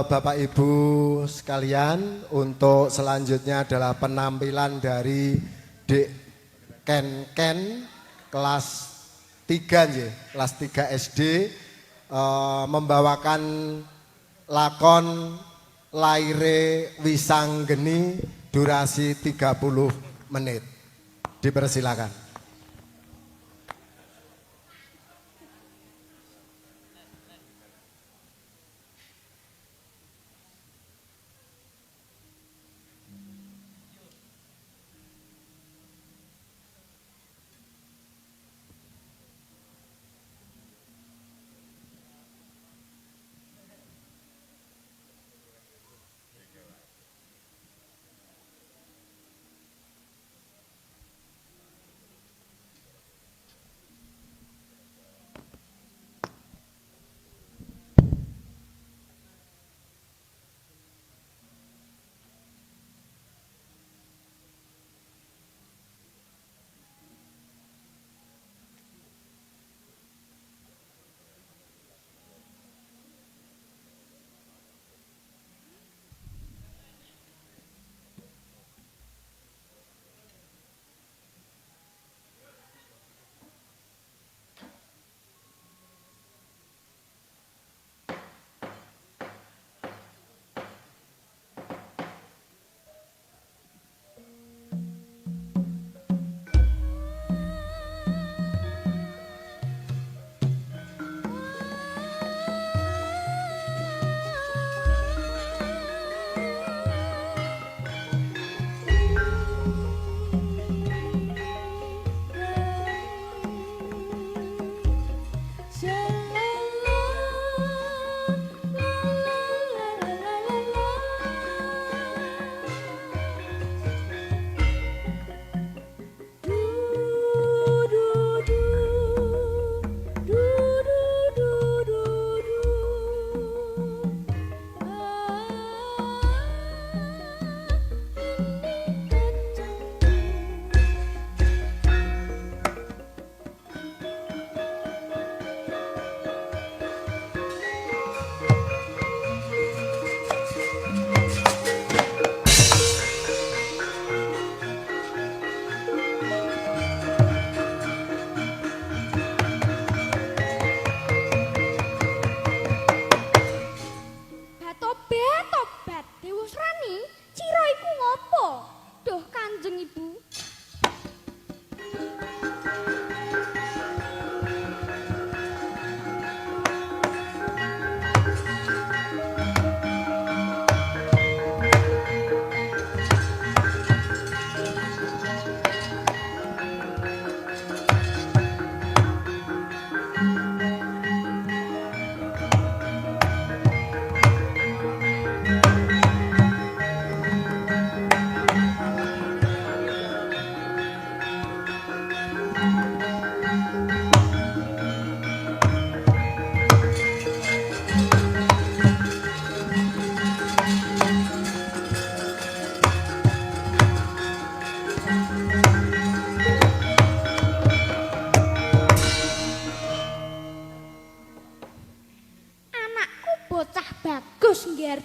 Bapak Ibu sekalian, untuk selanjutnya adalah penampilan dari Dek Ken kelas 3 nggih, kelas 3 SD membawakan lakon Laire Wisanggeni durasi 30 menit. Dipersilakan.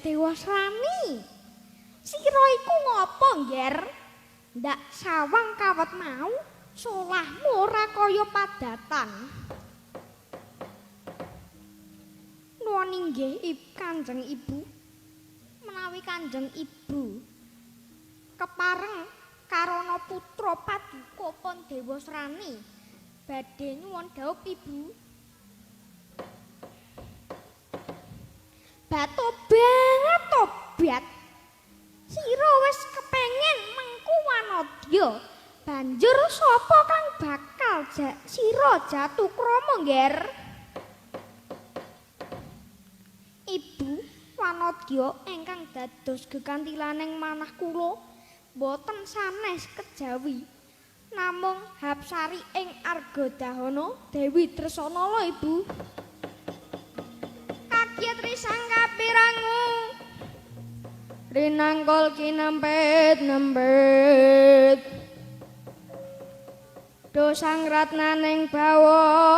Dewasrani, sira iku ngopo, Ngger? Ndak sawang kawet mau, solahmu ora kaya padatan. Nuwun inggih, Kanjeng Ibu. Menawi Kanjeng Ibu kepareng karana putra paduka pun Dewasrani, badhe nyuwun dhaup Ibu. Batu banget tobat. Sira wis kepengen mengku wanadya. Banjur sapa kang bakal sira jatuh krama, Ngger? Ibu, wanadya ingkang dados gekantilaning manah kula boten sanes kejawi. Namung Hapsari ing Argadahana Dewi Dresanala, Ibu. Trisangka pirangu rinangkul kinempet-nempet dosang ratnaning bawanda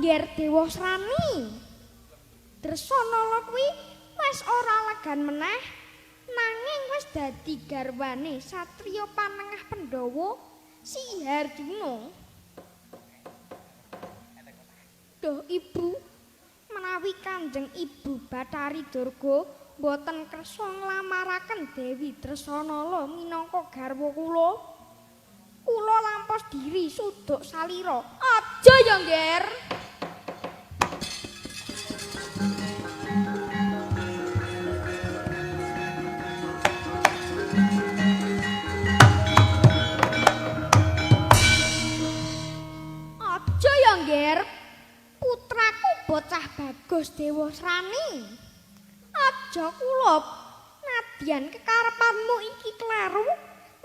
ngger Dewa Srani. Dresanala kuwi wis ora legan meneh nanging wis dadi garwane satriya panengah Pandhawa Si Harjuna. Duh Ibu, menawi Kanjeng Ibu Bathari Durga boten kersa nglamaraken Dewi Dresanala minangka garwa kula lampos diri suduk salira. Aja ya, Ngger. Aja ya, Ngger. Putraku bocah bagus Dewa Srani. Aja kulup. Nadyan kekarepanmu iki kleru.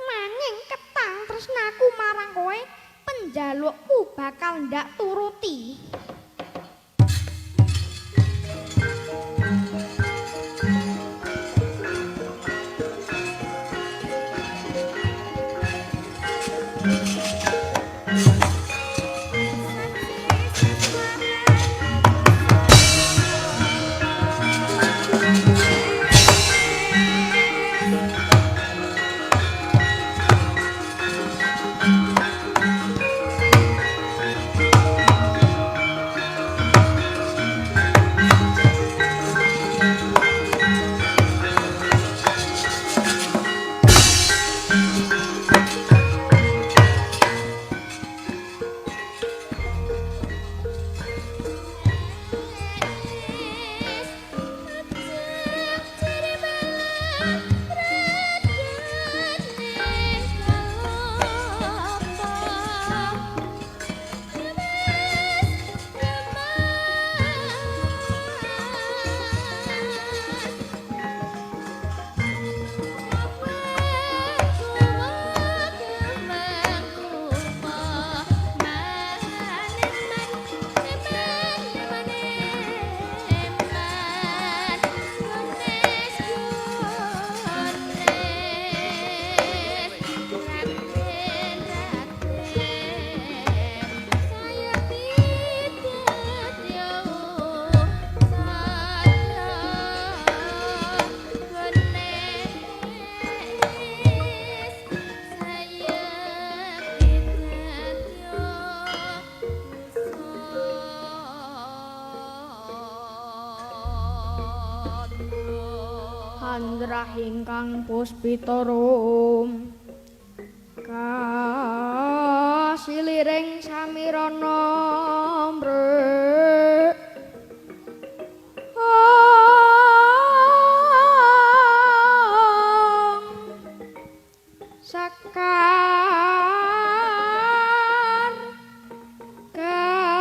Nanging ketang tresnaku marang kowe, penjalukku bakal ndak turuti. Handrah ingkang puspitarum kasiliring samirana mrek sakar kadung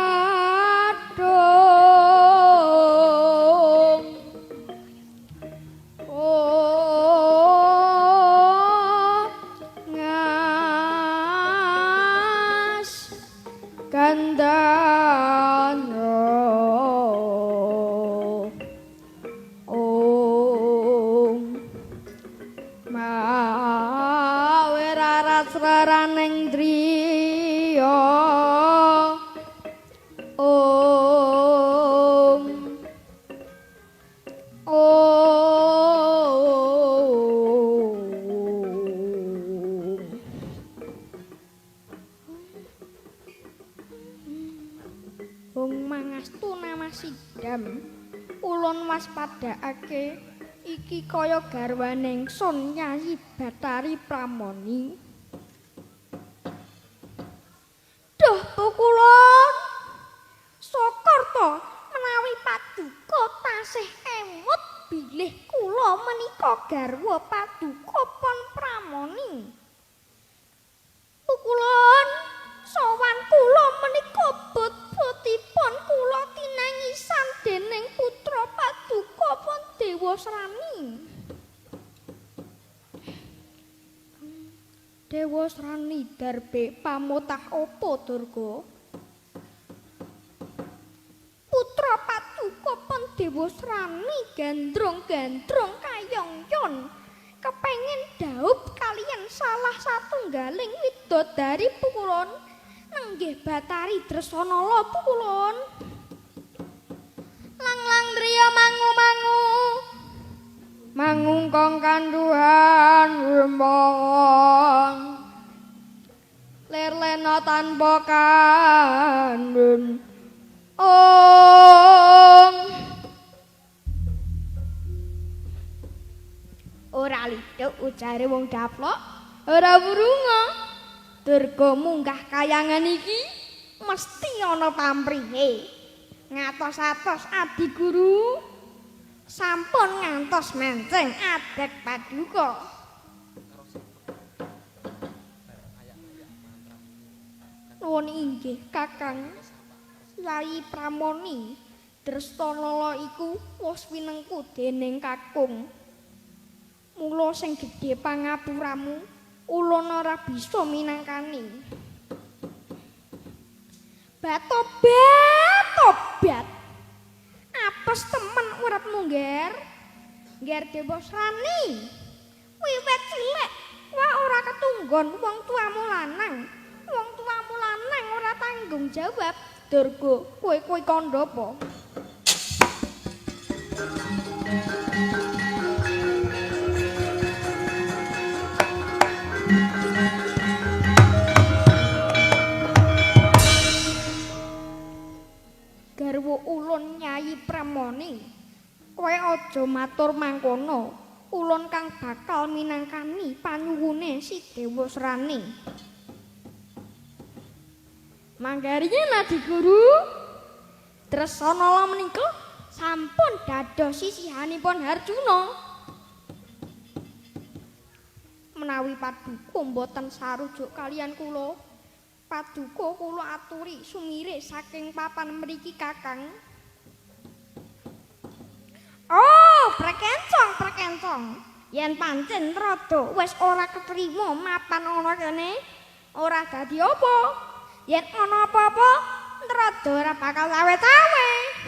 ngas kandana mawe rarat sraraning driya Wong mangastu namasidam ulun waspadakake iki kaya garwaning Sun Nyayi Bathari Pramoni. Duh pukulun Sokarta menawi paduka tasih emut bilih kula menika garwa paduka Pon Pramoni. Pukulun sowan kula menika bot-botipun kula tinengisan dening putra paduka Pon Dewa Srani. Dewa Srani darbe pamutah apa Durga? Putra paduka Pon Dewa Srani gandrung-gandrung kayongyon kepengin dhaup kaliyan salah satunggaling widodari pukulun nenggih Bathari Dresanala pukulun. Lang-lang driya mangu-mangu. Mangungkong kanduhan rembang. Ler-lena tanpa kandun. Ora liduk ujare wong daplok, ora wurunga. Durga munggah kayangan iki mesti ana pamrihe. Ngatos-atos Adi Guru sampun ngantos menceng adek paduka. Nuwun inggih Kakang Yayi Pramoni, Drestanala iku wis winengku dening kakung. Mula sing gedhe pangapuramu ulun ora bisa minangkani. Tobat. Apes temen uripmu, Nger. Nger Dewasrani. Wiwit cilik wah ora ketunggon wong tuamu lanang. Wong tuamu lanang ora tanggung jawab. Durga, kowe kandha apa? Garwa ulun Nyai Pramoni, kowe aja matur mangkono. Ulun kang bakal minangkani panyuwune si Dewasrani. Manggarinya Adi Guru, Drestanala menika sampun dados sisihanipun Harjuna. Menawi paduka mboten sarujuk kaliyan kula, paduka kula aturi sumire saking papan mriki Kakang. Oh, prekencong. Yen pancen rada wis ora ketrima mapan ana kene, ora dadi apa. Yen ana apa-apa, rada ora bakal awet-awet.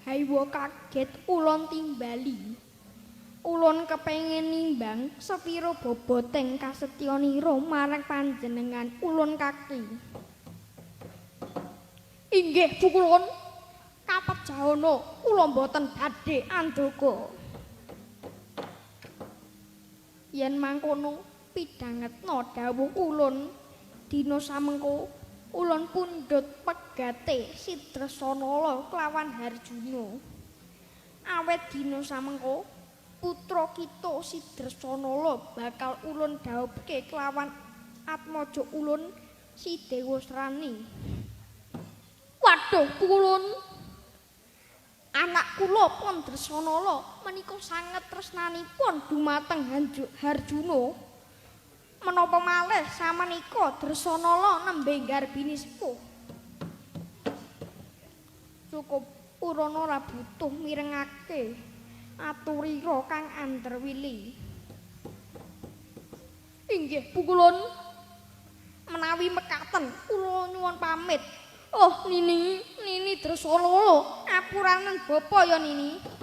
Haiwa kaget ulun timbali. Ulun kepengin nimbang sepira boboting kasetyanira marang panjenengan ulun kaki. Inggih pukulun, kapejahana kula mboten badhe andaka. Yen mangkono pidhangetna dawuh ulun, dina samengko ulun pundhut pegate si Drestanala kelawan Harjuna. Awet dina samengko putra kita si Drestanala bakal ulun dhawuhke kelawan atmaja ulun si Dewasrani. Waduh ulun, anak kula pun Drestanala menika sanget tresnanipun dumateng Harjuna. Menapa malih samenika Drestanala nembe garbini sepuh. Cukup urana ora butuh mirengake aturira kang anderwili. Inggih pukulun, menawi mekaten kula nyuwun pamit. Oh Nini Drestanala, apuranen bapa ya Nini.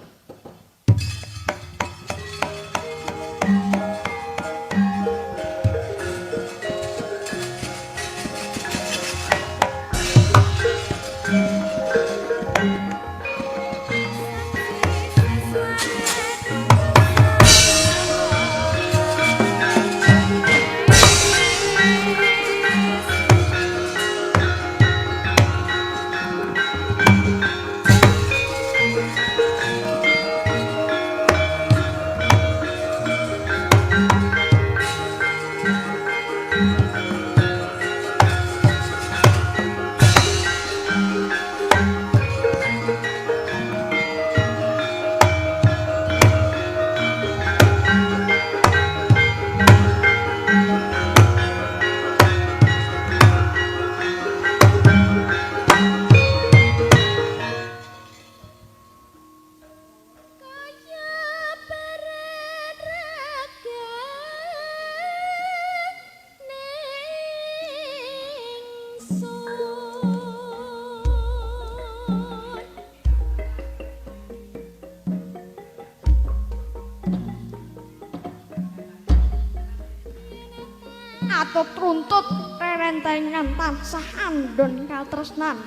Atut runtut rerentengan tansah andon katresnan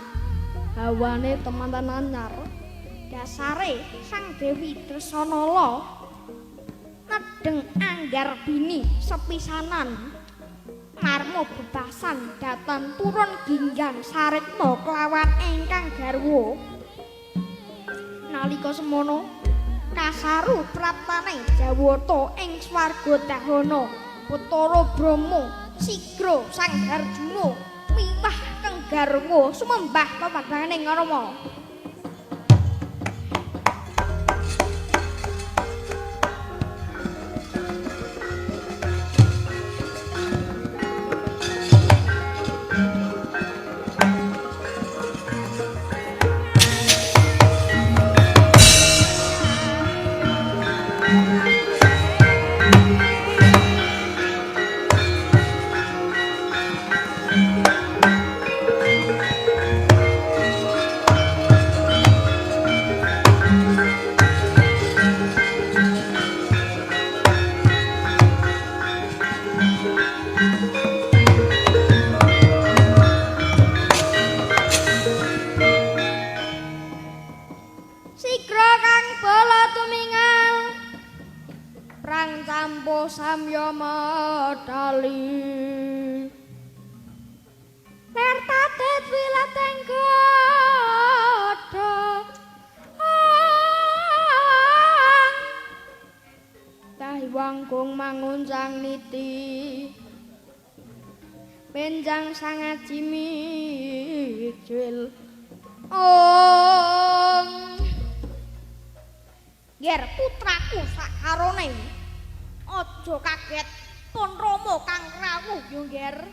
hawane temanten anyar dasare sang Dewi Dresanala nedeng anggar bini sepisanan marmo bebasan datan purun ginggang saritma kelawan ingkang garwa nalika semono kasaru praptane Jawata ing swarga dahana Bathara Brahma sigra sang Harjuna miwah kang garwa sumembah pepadhaning Rama. Sigra kang bala tumingal prang campo samya medali ler tatet wilateng godhong tahi wanggung manguncang niti benjang sangat cimicil Ger putraku sakarone aja kaget pun Rama kang rawuh yo Ger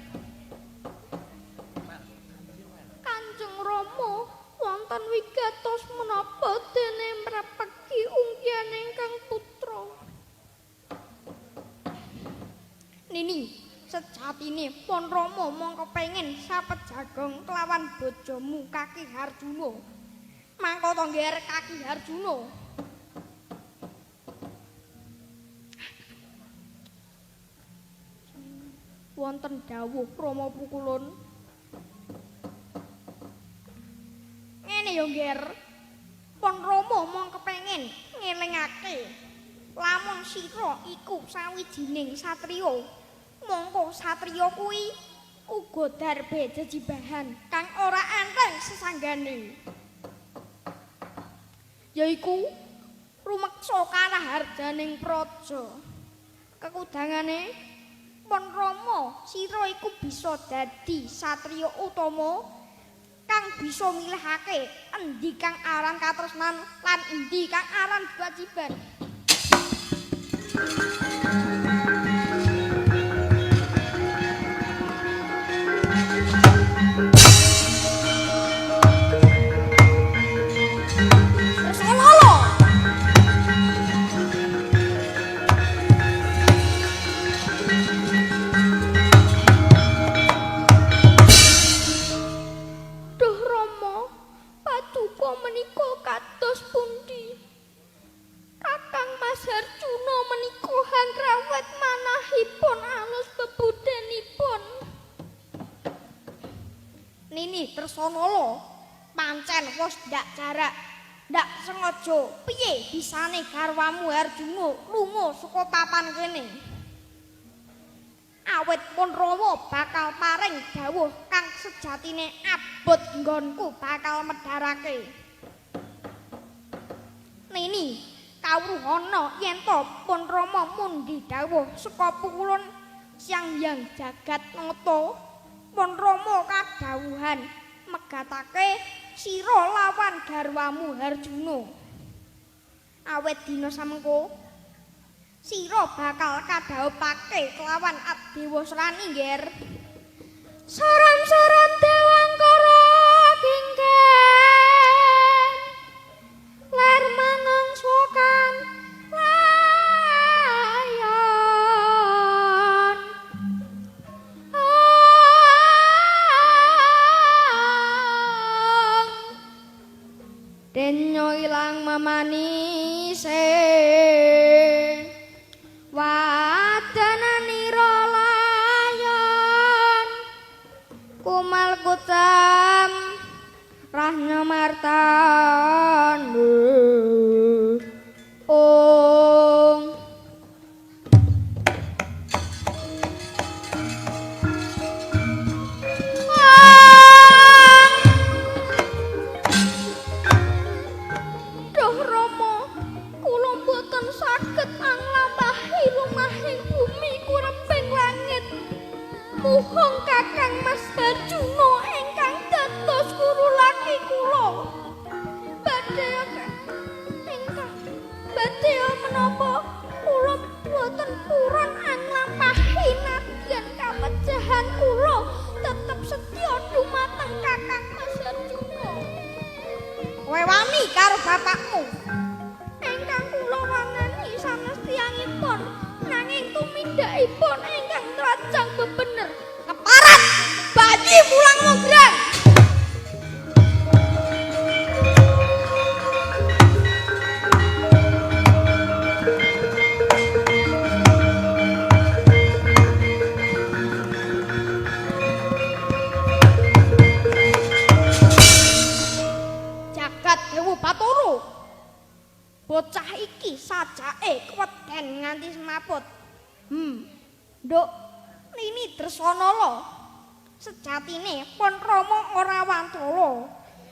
Kanjeng Rama wonten wigatos menapa dene mrepeki unggian ingkang putra Nini sejatine pun Rama mong kepengin sapejagong kelawan bojomu Kaki Harjuna mangko to Ger Kaki Harjuna wonten dawuh Rama pukulun ngene yo Ger pon Rama mong kepengin ngelingake lamun sira iku sawijining satriya mongko satriya kuwi uga darbe jejibahan kang ora anteng sesanggane yaiku rumeksa kalaharjaning praja kekudangane pon Rama sira iku bisa dadi satriya utama kang bisa milihake endi kang aran katresnan lan endi kang aran kewajiban Nini Dresanala pancen wis ndak jarak ndak sengaja piye bisane garwamu Harjuna lunga saka papan kene awit pun Rama bakal paring dawuh kang sejatine abot nggonku bakal medharake Nini kawruhana yen to pun Rama mundi dawuh saka pukulun Sang Hyang Jagat Nata pun Rama kadhawuhan megatake sira lawan garwamu Harjuna awet dina samengko sira bakal kadhawuhake kelawan Adewasrani Nger saram-saram Dewangkara kingken ler mangangsakan denyo ilang memanise wadananira layon kumal kucam rahnya martan ong Duh Rama kula mboten saged anglampahi lumahing bumi kureping langit muhung Kakang Mas Bajuna ingkang dados guru laki kula badhe menapa kula boten purun anglampahi nadyan kamejahan kula tetep setya dumateng Kakang Mas Bajuna kowe wani karo bapakmu ingkang kula wangani sanes tiyangipun nanging tumindakipun ingkang trajang bebener keparat bayi mulang mograng jagat Dewa Batara bocah iki sajake kweden nganti semaput nduk Nini Dresanala sejatine pun Rama ora wantala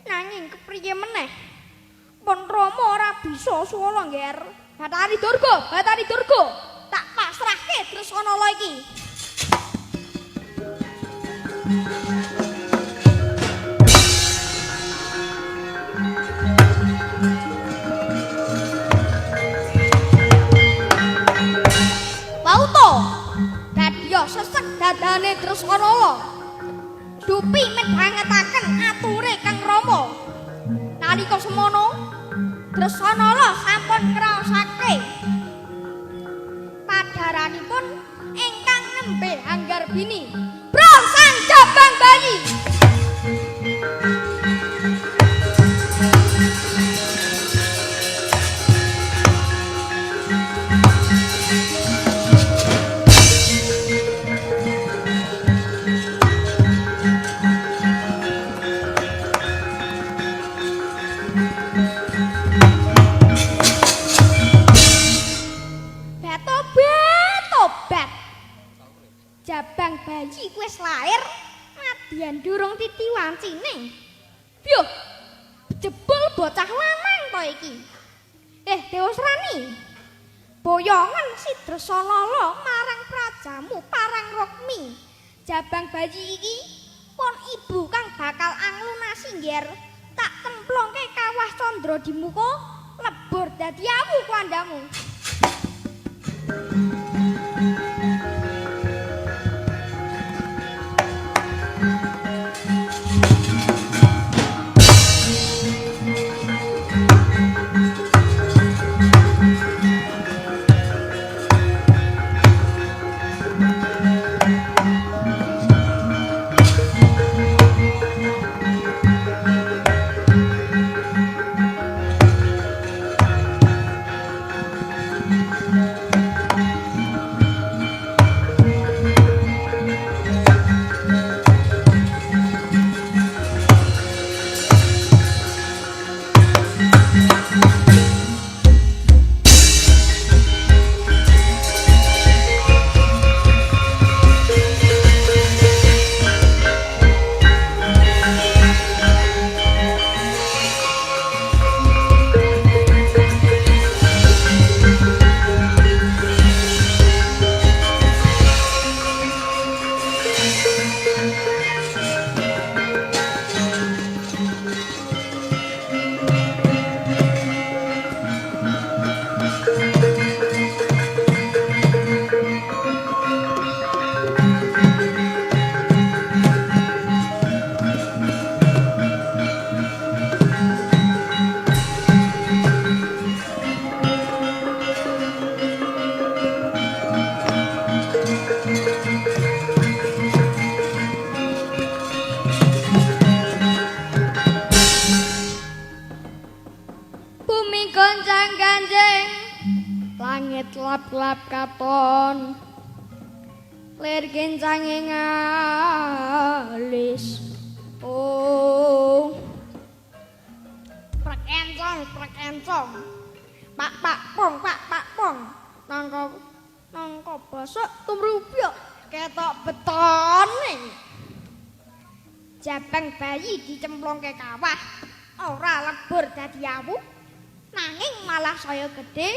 nanging kepriye meneh pun Rama ora bisa suwala ngger Bathari Durga tak pasrahke Dresanala iki Pauto dadya sesek dadane Dresanala dupi midhangetaken ature Kang Rama nalika semono Dresanala sampun ngraosake padharanipun ingkang nembe Anggarbini Brosang Jabang Bayi tobat Jabang Bayi wis lair nadyan durung titi wancine Yo jebul bocah lanang to iki Dewa Srani boyongan si Dresanala marang prajamu parang Rukmi Jabang Bayi iki pun ibu kang bakal anglunasi ngger tak templongke kawah Candra di muka lebur dadi awu kandhamu goncang ganjeng langit lap-lap katon lir kencanging alis oh prek encong pak pong nangka basok tumrupya ketok betone jabang bayi dicemplongke kawah ora lebur dadi awu nanging malah saya gedhe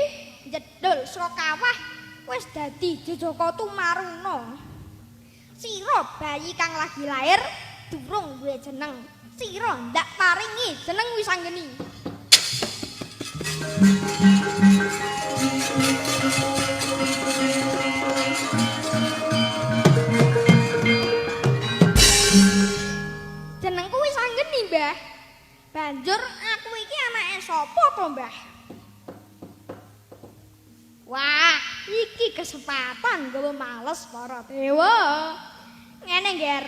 jedul saka kawah wis dadi jejaka tumaruna sira bayi kang lagi lair durung duwe jeneng sira ndak paringi jeneng Wisanggeni jenengku Wisanggeni Mbah banjur aku iki anake sapa to Mbah wah iki kesempatan gawe males para dewa ngene ngger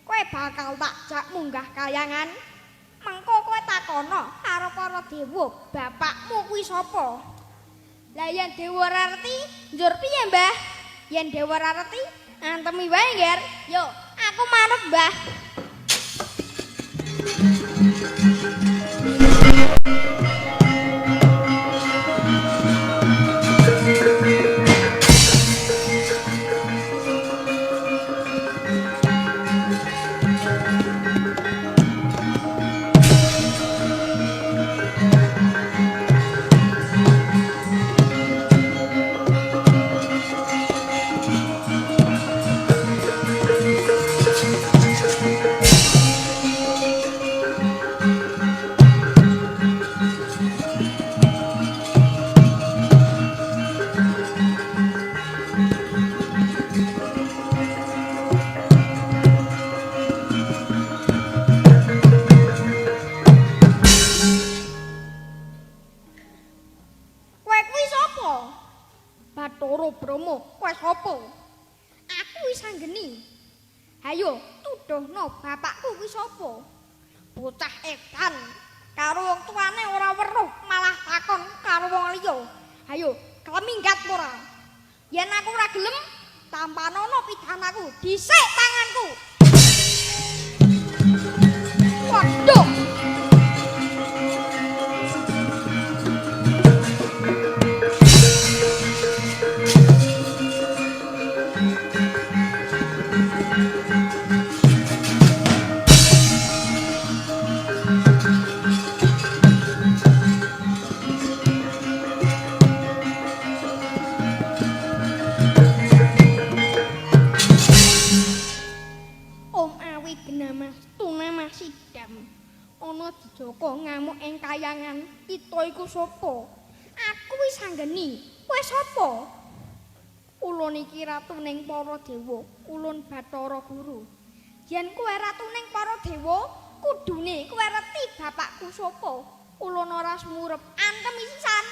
kowe bakal tak jak munggah kayangan mengko kowe takono karo para dewa bapakmu kuwi sapa lah yen dewa ora ngerti njur piye Mbah yen dewa ora ngerti antemi wae ngger yo aku manut Mbah Bathara Brama, kowe sapa? Aku Wisanggeni. Hayo, tuduhno bapakku kuwi sapa? Bocah edan karo wong tuane ora weruh, malah takon karo wong liya. Hayo, gelem minggat ora? Yen aku ora gelem, tampanono pidanaku, dhisik tanganku. Waduh. Ana dijaka ngamuk ing kayangan kita iku sapa? Aku Wisanggeni. Kowe sapa? Ulun iki ratuning para dewa, ulun Bathara Guru. Yen kowe ratuning para dewa, kudune kowe reti bapakku sapa? Ulun ora sumurep, antem pisan.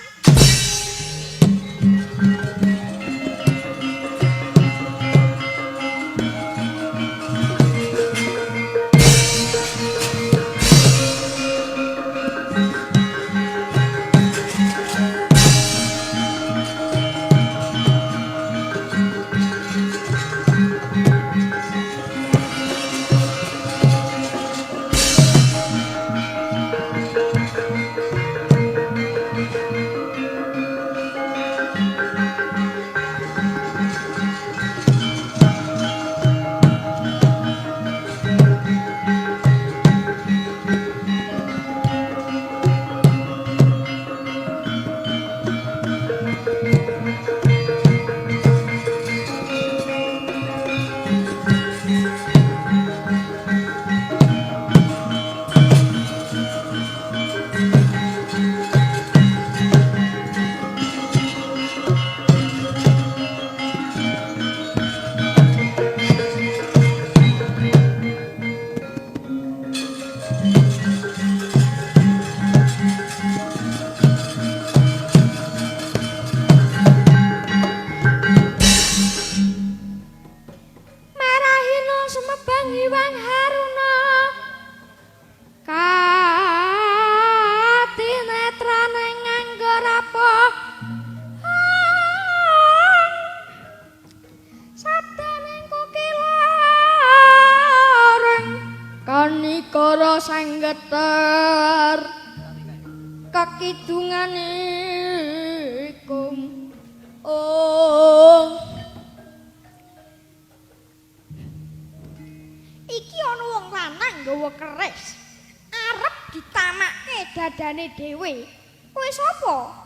pakidunganikum oh iki ana wong lanang nggawa keris arep ditamakke dadane dhewe kowe sapa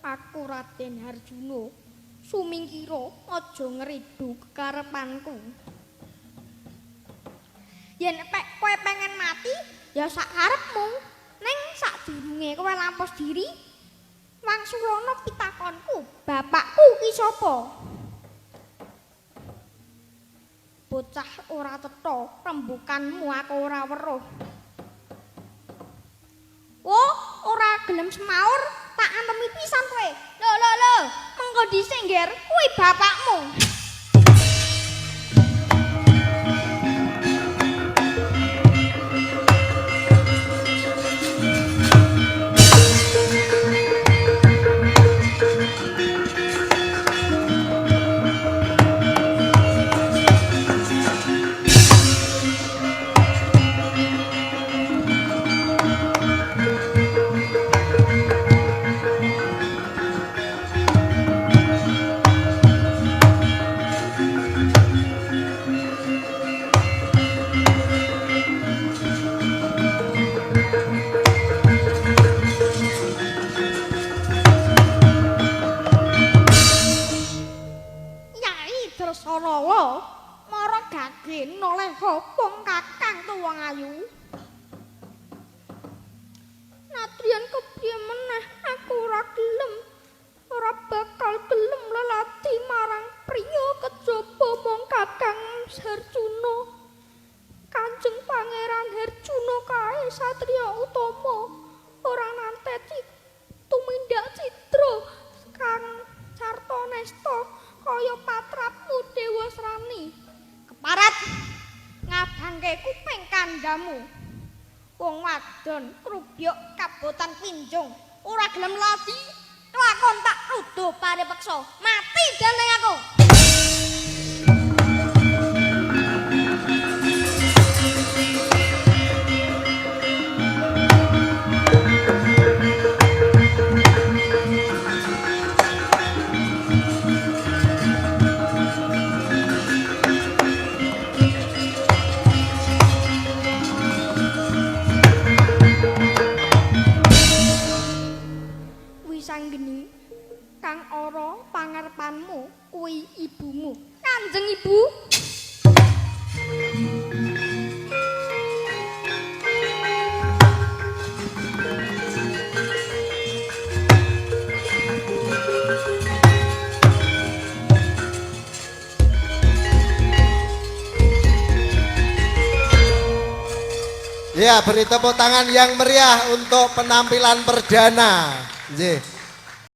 aku Raden Harjuna sumingkira aja ngridu kekarepanku yen kowe pengen mati ya sak karepmu ning sadurunge kowe lampus diri wangsulana pitakonku bapakku ki sapa bocah ora cetha rembukanmu aku ora weruh oh ora gelem semaur tak antemi pisan kowe lho mengko dhisik ngger kuwi bapakmu Sanawa mara gage noleha wong kakang tuwa ayu Nadrian kepriye meneh aku ora gelem ora bakal gelem lelati marang priya kejaba mong kakang Harjuna Kanjeng Pangeran Harjuna kae satriya utama ora nante tumindak citra kang Cartanesta kaya patrapmu Dewa Srani keparat ngabangke kuping kandhamu wong wadon krubyuk kabotan pinjung ora gelem lati lakon tak rudo parepeksa mati dening aku Wisanggeni kang ora pangarepanmu kuwi ibumu Kanjeng Ibu Ya, beri tepuk tangan yang meriah untuk penampilan perdana. Nggih.